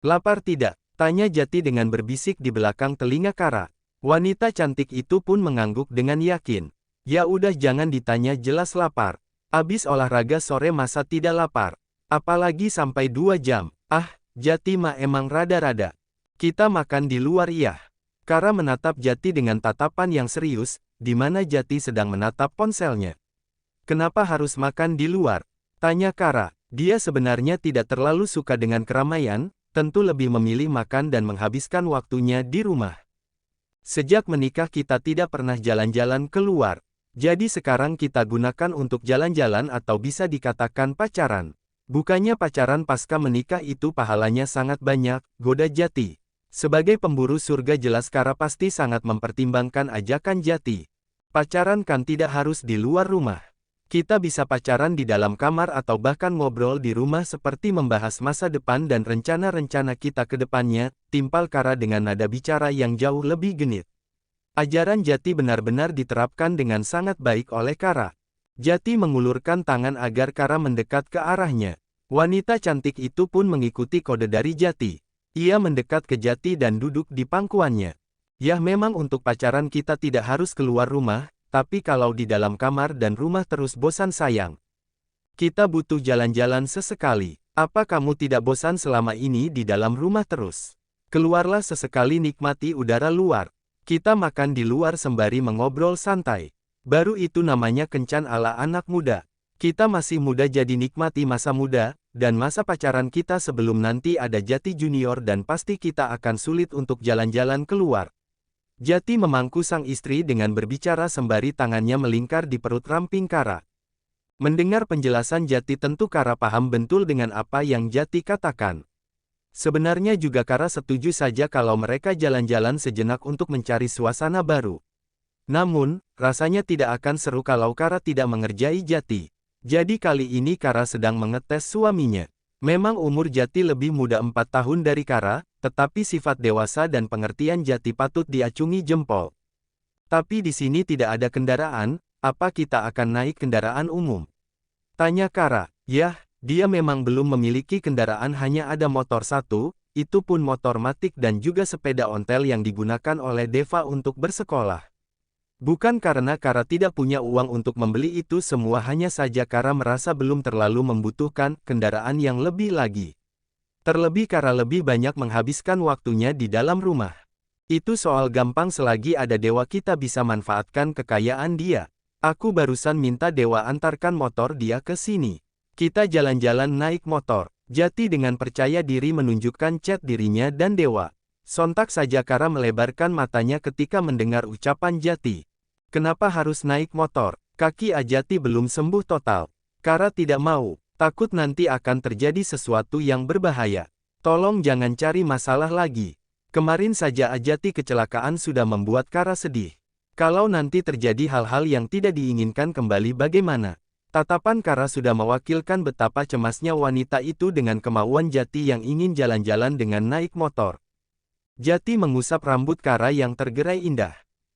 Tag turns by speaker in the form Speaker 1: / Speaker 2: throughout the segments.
Speaker 1: Lapar tidak? Tanya Jati dengan berbisik di belakang telinga Kara. Wanita cantik itu pun mengangguk dengan yakin. Ya udah jangan ditanya jelas lapar. Abis olahraga sore masa tidak lapar. Apalagi sampai 2 jam. Ah, Jati mah emang rada-rada. Kita makan di luar ya. Kara menatap Jati dengan tatapan yang serius, di mana Jati sedang menatap ponselnya. Kenapa harus makan di luar? Tanya Kara. Dia sebenarnya tidak terlalu suka dengan keramaian, tentu lebih memilih makan dan menghabiskan waktunya di rumah. Sejak menikah kita tidak pernah jalan-jalan keluar. Jadi sekarang kita gunakan untuk jalan-jalan atau bisa dikatakan pacaran. Bukannya pacaran pasca menikah itu pahalanya sangat banyak, goda Jati. Sebagai pemburu surga jelas Kara pasti sangat mempertimbangkan ajakan Jati. Pacaran kan tidak harus di luar rumah. Kita bisa pacaran di dalam kamar atau bahkan ngobrol di rumah seperti membahas masa depan dan rencana-rencana kita ke depannya, timpal Kara dengan nada bicara yang jauh lebih genit. Ajaran Jati benar-benar diterapkan dengan sangat baik oleh Kara. Jati mengulurkan tangan agar Kara mendekat ke arahnya. Wanita cantik itu pun mengikuti kode dari Jati. Ia mendekat ke Jati dan duduk di pangkuannya. Ya memang untuk pacaran kita tidak harus keluar rumah, tapi kalau di dalam kamar dan rumah terus bosan sayang. Kita butuh jalan-jalan sesekali. Apa kamu tidak bosan selama ini di dalam rumah terus? Keluarlah sesekali nikmati udara luar. Kita makan di luar sembari mengobrol santai. Baru itu namanya kencan ala anak muda. Kita masih muda jadi nikmati masa muda, dan masa pacaran kita sebelum nanti ada Jati Junior dan pasti kita akan sulit untuk jalan-jalan keluar. Jati memangku sang istri dengan berbicara sembari tangannya melingkar di perut ramping Kara. Mendengar penjelasan Jati tentu Kara paham betul dengan apa yang Jati katakan. Sebenarnya juga Kara setuju saja kalau mereka jalan-jalan sejenak untuk mencari suasana baru. Namun, rasanya tidak akan seru kalau Kara tidak mengerjai Jati. Jadi kali ini Kara sedang mengetes suaminya. Memang umur Jati lebih muda 4 tahun dari Kara, tetapi sifat dewasa dan pengertian Jati patut diacungi jempol. Tapi di sini tidak ada kendaraan, apa kita akan naik kendaraan umum? Tanya Kara. Yah, dia memang belum memiliki kendaraan, hanya ada motor satu, itu pun motor matic dan juga sepeda ontel yang digunakan oleh Deva untuk bersekolah. Bukan karena Kara tidak punya uang untuk membeli itu semua, hanya saja Kara merasa belum terlalu membutuhkan kendaraan yang lebih lagi. Terlebih Kara lebih banyak menghabiskan waktunya di dalam rumah. Itu soal gampang selagi ada Dewa kita bisa manfaatkan kekayaan dia. Aku barusan minta Dewa antarkan motor dia ke sini. Kita jalan-jalan naik motor. Jati dengan percaya diri menunjukkan chat dirinya dan Dewa. Sontak saja Kara melebarkan matanya ketika mendengar ucapan Jati. Kenapa harus naik motor? Kaki Ajati belum sembuh total. Kara tidak mau. Takut nanti akan terjadi sesuatu yang berbahaya. Tolong jangan cari masalah lagi. Kemarin saja Ajati kecelakaan sudah membuat Kara sedih. Kalau nanti terjadi hal-hal yang tidak diinginkan kembali bagaimana? Tatapan Kara sudah mewakilkan betapa cemasnya wanita itu dengan kemauan Jati yang ingin jalan-jalan dengan naik motor. Jati mengusap rambut Kara yang tergerai indah.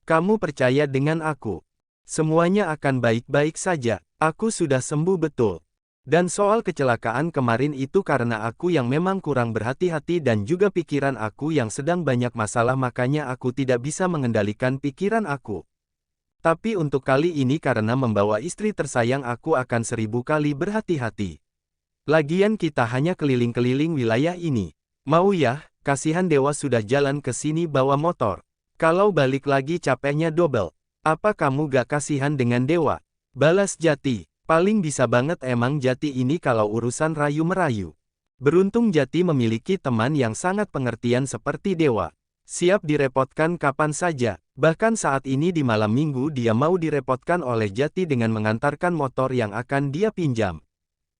Speaker 1: Kamu percaya dengan aku? Semuanya akan baik-baik saja. Aku sudah sembuh betul. Dan soal kecelakaan kemarin itu karena aku yang memang kurang berhati-hati dan juga pikiran aku yang sedang banyak masalah, makanya aku tidak bisa mengendalikan pikiran aku. Tapi untuk kali ini karena membawa istri tersayang aku akan 1000 kali berhati-hati. Lagian kita hanya keliling-keliling wilayah ini. Mau ya, kasihan Dewa sudah jalan ke sini bawa motor. Kalau balik lagi capeknya double. Apa kamu gak kasihan dengan Dewa? Balas Jati. Paling bisa banget emang Jati ini kalau urusan rayu-merayu. Beruntung Jati memiliki teman yang sangat pengertian seperti Dewa. Siap direpotkan kapan saja. Bahkan saat ini di malam minggu dia mau direpotkan oleh Jati dengan mengantarkan motor yang akan dia pinjam.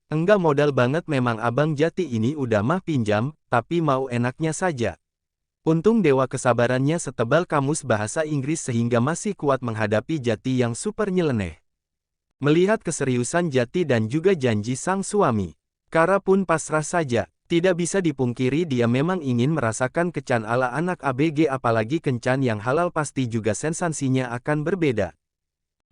Speaker 1: Enggak modal banget memang abang Jati ini, udah mah pinjam, tapi mau enaknya saja. Untung Dewa kesabarannya setebal kamus bahasa Inggris sehingga masih kuat menghadapi Jati yang super nyeleneh. Melihat keseriusan Jati dan juga janji sang suami, Kara pun pasrah saja. Tidak bisa dipungkiri dia memang ingin merasakan kencan ala anak ABG, apalagi kencan yang halal pasti juga sensasinya akan berbeda.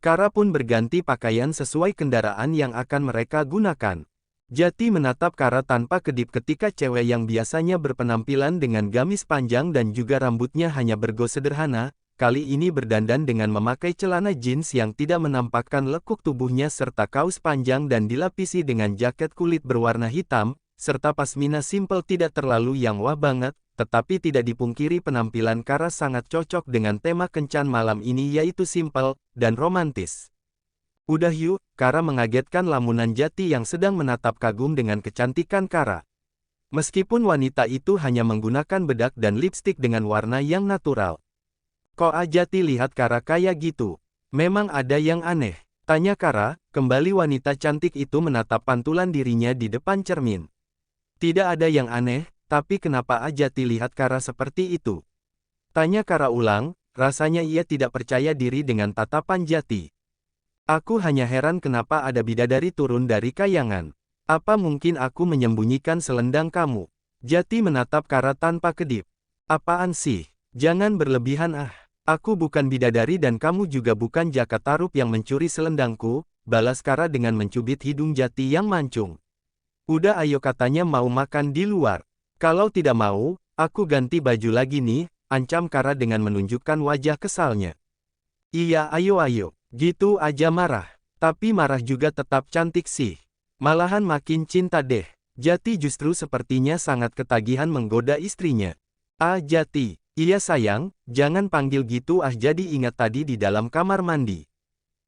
Speaker 1: Kara pun berganti pakaian sesuai kendaraan yang akan mereka gunakan. Jati menatap Kara tanpa kedip ketika cewek yang biasanya berpenampilan dengan gamis panjang dan juga rambutnya hanya bergo sederhana, kali ini berdandan dengan memakai celana jeans yang tidak menampakkan lekuk tubuhnya serta kaus panjang dan dilapisi dengan jaket kulit berwarna hitam, serta pasmina simpel tidak terlalu yang wah banget, tetapi tidak dipungkiri penampilan Kara sangat cocok dengan tema kencan malam ini yaitu simpel dan romantis. Udah yuk, Kara mengagetkan lamunan Jati yang sedang menatap kagum dengan kecantikan Kara. Meskipun wanita itu hanya menggunakan bedak dan lipstik dengan warna yang natural. Kok Jati lihat Kara kayak gitu? Memang ada yang aneh, tanya Kara, kembali wanita cantik itu menatap pantulan dirinya di depan cermin. Tidak ada yang aneh, tapi kenapa Jati lihat Kara seperti itu? Tanya Kara ulang, rasanya ia tidak percaya diri dengan tatapan Jati. Aku hanya heran kenapa ada bidadari turun dari kayangan. Apa mungkin aku menyembunyikan selendang kamu? Jati menatap Kara tanpa kedip. Apaan sih? Jangan berlebihan ah. Aku bukan bidadari dan kamu juga bukan Jaka Tarub yang mencuri selendangku, balas Kara dengan mencubit hidung Jati yang mancung. Udah ayo katanya mau makan di luar. Kalau tidak mau, aku ganti baju lagi nih, ancam Kara dengan menunjukkan wajah kesalnya. Iya ayo. Gitu aja marah. Tapi marah juga tetap cantik sih. Malahan makin cinta deh. Jati justru sepertinya sangat ketagihan menggoda istrinya. Jati, iya sayang, jangan panggil gitu jadi ingat tadi di dalam kamar mandi.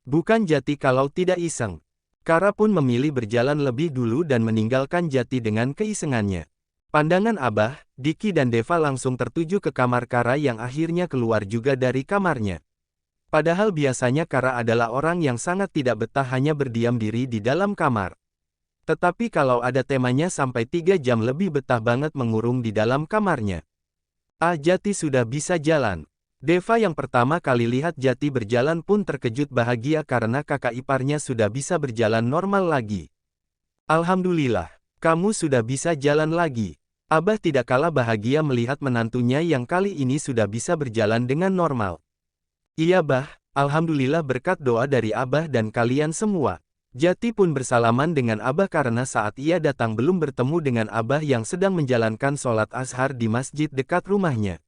Speaker 1: Bukan Jati kalau tidak iseng. Kara pun memilih berjalan lebih dulu dan meninggalkan Jati dengan keisengannya. Pandangan Abah, Diki dan Deva langsung tertuju ke kamar Kara yang akhirnya keluar juga dari kamarnya. Padahal biasanya Kara adalah orang yang sangat tidak betah hanya berdiam diri di dalam kamar. Tetapi kalau ada temanya sampai 3 jam lebih betah banget mengurung di dalam kamarnya. Jati sudah bisa jalan. Deva yang pertama kali lihat Jati berjalan pun terkejut bahagia karena kakak iparnya sudah bisa berjalan normal lagi. Alhamdulillah, kamu sudah bisa jalan lagi. Abah tidak kalah bahagia melihat menantunya yang kali ini sudah bisa berjalan dengan normal. Iya Bah, alhamdulillah berkat doa dari Abah dan kalian semua. Jati pun bersalaman dengan Abah karena saat ia datang belum bertemu dengan Abah yang sedang menjalankan sholat ashar di masjid dekat rumahnya.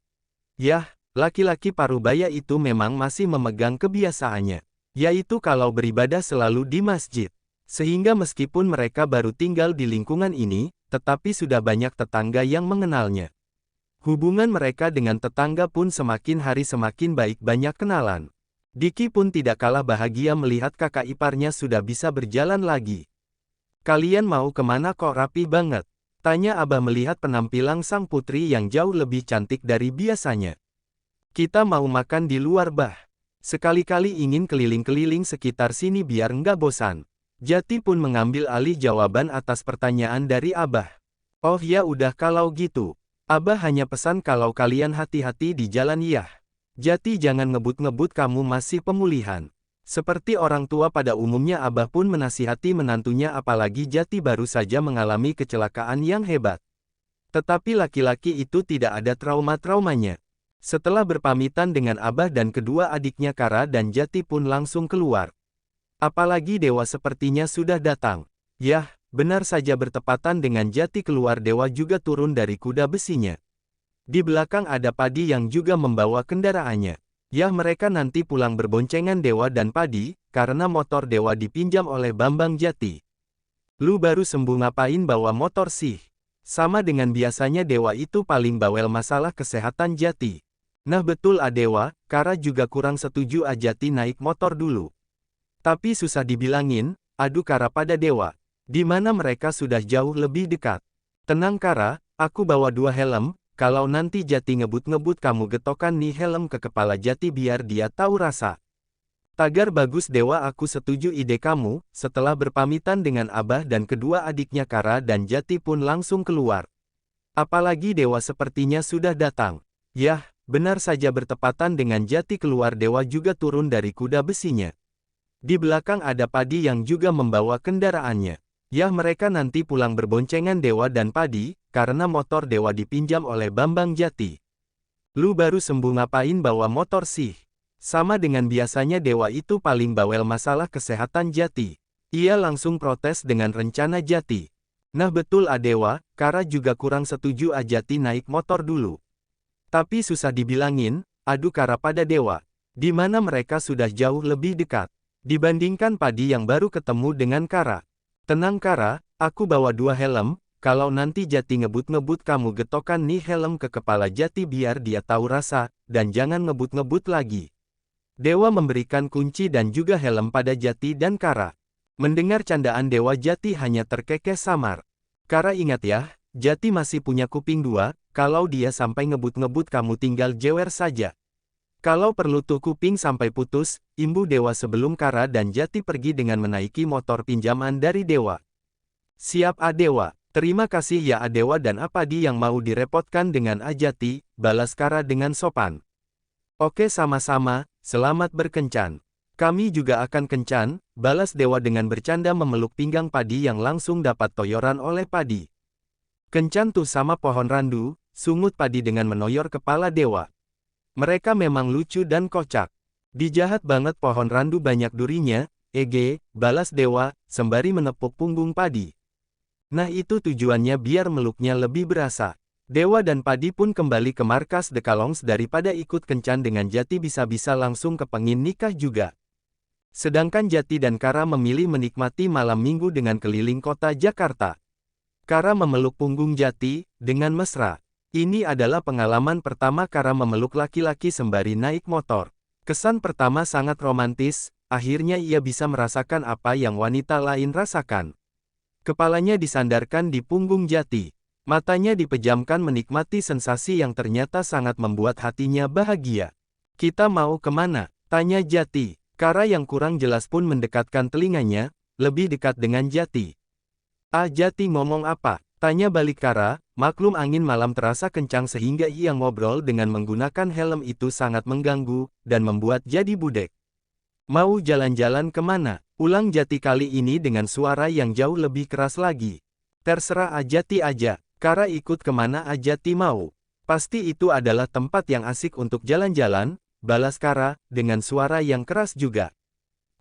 Speaker 1: Yah, laki-laki parubaya itu memang masih memegang kebiasaannya, yaitu kalau beribadah selalu di masjid. Sehingga meskipun mereka baru tinggal di lingkungan ini, tetapi sudah banyak tetangga yang mengenalnya. Hubungan mereka dengan tetangga pun semakin hari semakin baik banyak kenalan. Diki pun tidak kalah bahagia melihat kakak iparnya sudah bisa berjalan lagi. Kalian mau kemana kok rapi banget? Tanya Abah melihat penampilan sang putri yang jauh lebih cantik dari biasanya. Kita mau makan di luar Bah. Sekali-kali ingin keliling-keliling sekitar sini biar nggak bosan. Jati pun mengambil alih jawaban atas pertanyaan dari Abah. Oh ya udah kalau gitu. Abah hanya pesan kalau kalian hati-hati di jalan ya. Jati jangan ngebut-ngebut kamu masih pemulihan. Seperti orang tua pada umumnya Abah pun menasihati menantunya apalagi Jati baru saja mengalami kecelakaan yang hebat. Tetapi laki-laki itu tidak ada trauma-traumanya. Setelah berpamitan dengan Abah dan kedua adiknya Kara dan Jati pun langsung keluar. Apalagi Dewa sepertinya sudah datang. Yah. Benar saja bertepatan dengan Jati keluar Dewa juga turun dari kuda besinya. Di belakang ada Padi yang juga membawa kendaraannya. Yah mereka nanti pulang berboncengan Dewa dan Padi, karena motor Dewa dipinjam oleh Bambang Jati. Lu baru sembuh ngapain bawa motor sih? Sama dengan biasanya Dewa itu paling bawel masalah kesehatan Jati. Nah betul Dewa, Kara juga kurang setuju Jati naik motor dulu. Tapi susah dibilangin, adu Kara pada Dewa. Di mana mereka sudah jauh lebih dekat. Tenang Kara, aku bawa 2 helm, kalau nanti Jati ngebut-ngebut kamu getokan nih helm ke kepala Jati biar dia tahu rasa. Tagar bagus Dewa aku setuju ide kamu, setelah berpamitan dengan Abah dan kedua adiknya Kara dan Jati pun langsung keluar. Apalagi Dewa sepertinya sudah datang. Yah, benar saja bertepatan dengan Jati keluar Dewa juga turun dari kuda besinya. Di belakang ada Padi yang juga membawa kendaraannya. Yah mereka nanti pulang berboncengan Dewa dan Padi, karena motor Dewa dipinjam oleh Bambang Jati. Lu baru sembuh ngapain bawa motor sih? Sama dengan biasanya Dewa itu paling bawel masalah kesehatan Jati. Ia langsung protes dengan rencana Jati. Nah betul Adewa, Kara juga kurang setuju Ajati naik motor dulu. Tapi susah dibilangin, adu Kara pada Dewa. Di mana mereka sudah jauh lebih dekat. Dibandingkan Padi yang baru ketemu dengan Kara. Tenang Kara, aku bawa 2 helm, kalau nanti Jati ngebut-ngebut kamu getokkan nih helm ke kepala Jati biar dia tahu rasa, dan jangan ngebut-ngebut lagi. Dewa memberikan kunci dan juga helm pada Jati dan Kara. Mendengar candaan Dewa Jati hanya terkekeh samar. Kara ingat ya, Jati masih punya kuping 2, kalau dia sampai ngebut-ngebut kamu tinggal jewer saja. Kalau perlu tuh kuping sampai putus, imbu Dewa sebelum Kara dan Jati pergi dengan menaiki motor pinjaman dari Dewa. Siap Adewa, terima kasih ya Adewa dan Apadi yang mau direpotkan dengan Ajati, balas Kara dengan sopan. Oke sama-sama, selamat berkencan. Kami juga akan kencan, balas Dewa dengan bercanda memeluk pinggang Padi yang langsung dapat toyoran oleh Padi. Kencan tuh sama pohon randu, sungut Padi dengan menoyor kepala Dewa. Mereka memang lucu dan kocak. Dijahat banget pohon randu banyak durinya, balas Dewa, sembari menepuk punggung Padi. Nah itu tujuannya biar meluknya lebih berasa. Dewa dan Padi pun kembali ke markas The Kalongs daripada ikut kencan dengan Jati bisa-bisa langsung kepengin nikah juga. Sedangkan Jati dan Kara memilih menikmati malam minggu dengan keliling kota Jakarta. Kara memeluk punggung Jati, dengan mesra. Ini adalah pengalaman pertama Kara memeluk laki-laki sembari naik motor. Kesan pertama sangat romantis, akhirnya ia bisa merasakan apa yang wanita lain rasakan. Kepalanya disandarkan di punggung Jati. Matanya dipejamkan menikmati sensasi yang ternyata sangat membuat hatinya bahagia. Kita mau kemana? Tanya Jati. Kara yang kurang jelas pun mendekatkan telinganya, lebih dekat dengan Jati. Jati ngomong apa? Tanya balik Kara, maklum angin malam terasa kencang sehingga ia ngobrol dengan menggunakan helm itu sangat mengganggu, dan membuat jadi budek. Mau jalan-jalan kemana? Ulang Jati kali ini dengan suara yang jauh lebih keras lagi. Terserah Ajati aja, Kara ikut kemana Ajati mau. Pasti itu adalah tempat yang asik untuk jalan-jalan, balas Kara, dengan suara yang keras juga.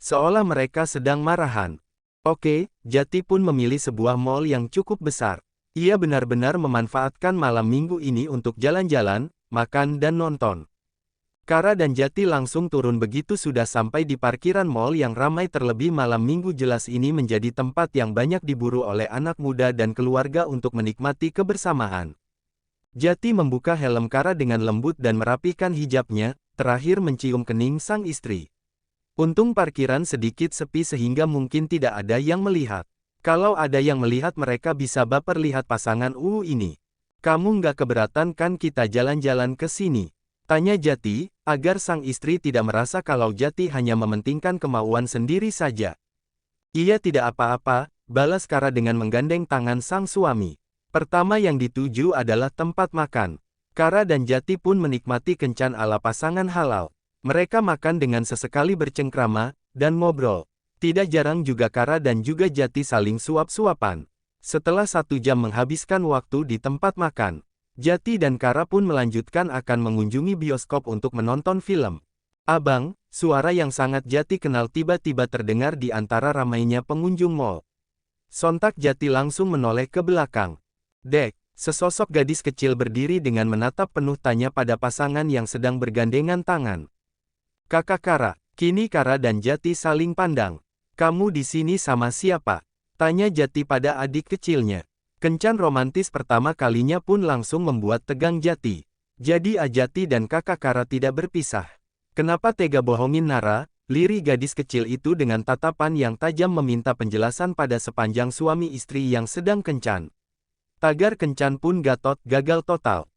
Speaker 1: Seolah mereka sedang marahan. Oke, Jati pun memilih sebuah mall yang cukup besar. Ia benar-benar memanfaatkan malam minggu ini untuk jalan-jalan, makan dan nonton. Kara dan Jati langsung turun begitu sudah sampai di parkiran mall yang ramai terlebih malam minggu jelas ini menjadi tempat yang banyak diburu oleh anak muda dan keluarga untuk menikmati kebersamaan. Jati membuka helm Kara dengan lembut dan merapikan hijabnya, terakhir mencium kening sang istri. Untung parkiran sedikit sepi sehingga mungkin tidak ada yang melihat. Kalau ada yang melihat mereka bisa baper lihat pasangan ini. Kamu nggak keberatan kan kita jalan-jalan ke sini? Tanya Jati, agar sang istri tidak merasa kalau Jati hanya mementingkan kemauan sendiri saja. Iya tidak apa-apa, balas Kara dengan menggandeng tangan sang suami. Pertama yang dituju adalah tempat makan. Kara dan Jati pun menikmati kencan ala pasangan halal. Mereka makan dengan sesekali bercengkrama, dan ngobrol. Tidak jarang juga Kara dan juga Jati saling suap-suapan. Setelah 1 jam menghabiskan waktu di tempat makan, Jati dan Kara pun melanjutkan akan mengunjungi bioskop untuk menonton film. Abang, suara yang sangat Jati kenal tiba-tiba terdengar di antara ramainya pengunjung mall. Sontak Jati langsung menoleh ke belakang. Dek, sesosok gadis kecil berdiri dengan menatap penuh tanya pada pasangan yang sedang bergandengan tangan. Kakak Kara, kini Kara dan Jati saling pandang. Kamu di sini sama siapa? Tanya Jati pada adik kecilnya. Kencan romantis pertama kalinya pun langsung membuat tegang Jati. Jadi Ajati dan kakak Kara tidak berpisah. Kenapa tega bohongin Nara? Lirih gadis kecil itu dengan tatapan yang tajam meminta penjelasan pada sepanjang suami istri yang sedang kencan. Tagar kencan pun gatot gagal total.